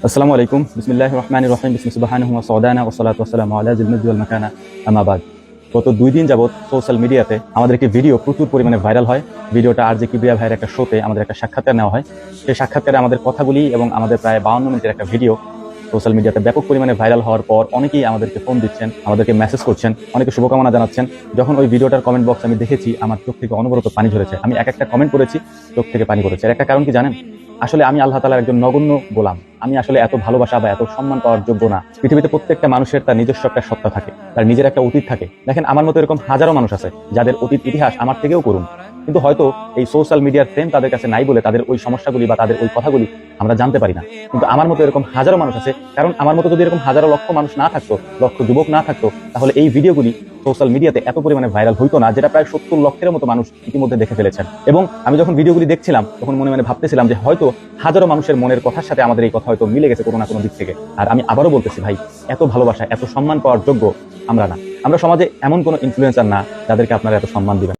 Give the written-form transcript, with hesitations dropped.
আসসালামু আলাইকুম বিসমিল্লাহির রহমানির রহিম সুবহানাহু ওয়া সাদানা ওয়া সালাতু ওয়া সালামু আলা জিল নবী ওয়াল মাকানা আম্মা বাদ। গত 2 দিন যাবত সোশ্যাল মিডিয়াতে আমাদের একটি ভিডিও প্রচুর পরিমাণে ভাইরাল হয়। ভিডিওটা আরজে কিবরিয়া ভাইয়ের একটা শোতে আমাদের একটা সাক্ষাৎকার নেওয়া হয়। সেই সাক্ষাৎকারে আমাদের কথাগুলি এবং আমাদের প্রায় 52 মিনিটের একটা ভিডিও সোশ্যাল মিডিয়াতে ব্যাপক পরিমাণে ভাইরাল হওয়ার পর অনেকেই আমাদেরকে ফোন দিচ্ছেন, আমাদেরকে মেসেজ করছেন, অনেকে শুভকামনা জানাচ্ছেন। যখন ওই ভিডিওটার কমেন্ট বক্স আমি দেখেছি, আমার চোখ থেকে অনবরত পানি ঝরেছে। আমি একটা কমেন্ট করেছি, চোখ থেকে পানি পড়েছে। এর একটা কারণ কি জানেন? আসলে আমি আল্লাহ তাআলার একজন নগণ্য গোলাম। আমি আসলে এত ভালোবাসা বা এত সম্মান পাওয়ার যোগ্য না। পৃথিবীতে প্রত্যেকটা মানুষের তার নিজস্ব একটা সত্তা থাকে, তার নিজের একটা অতীত থাকে। দেখেন, আমার মতো এরকম হাজারো মানুষ আছে যাদের অতীত ইতিহাস আমার থেকেও করুন, কিন্তু হয়তো এই সোশ্যাল মিডিয়ার ফ্রেম তাদের কাছে নাই বলে তাদের ওই সমস্যাগুলি বা তাদের ওই কথাগুলি আমরা জানতে পারি না। কিন্তু আমার মতো এরকম হাজারো মানুষ আছে। কারণ আমার মতো যদি এরকম হাজারো লক্ষ মানুষ না থাকতো, লক্ষ যুবক না থাকতো, তাহলে এই ভিডিওগুলি সোশ্যাল মিডিয়াতে এত পরিমাণে ভাইরাল হইতো না, যেটা প্রায় 70 লক্ষের মতো মানুষ ইতিমধ্যে দেখে ফেলেছেন। এবং আমি যখন ভিডিওগুলি দেখছিলাম, তখন মনে মনে ভাবতেছিলাম যে হয়তো হাজারো মানুষের মনের কথার সাথে আমাদের এই কথা হয়তো মিলে গেছে কোনো না কোনো দিক থেকে। আর আমি আবারও বলতেছি, ভাই, এত ভালোবাসা, এত সম্মান পাওয়ার যোগ্য আমরা না। আমরা সমাজে এমন কোনো ইনফ্লুয়েন্সার না যাদেরকে আপনারা এত সম্মান দিবেন।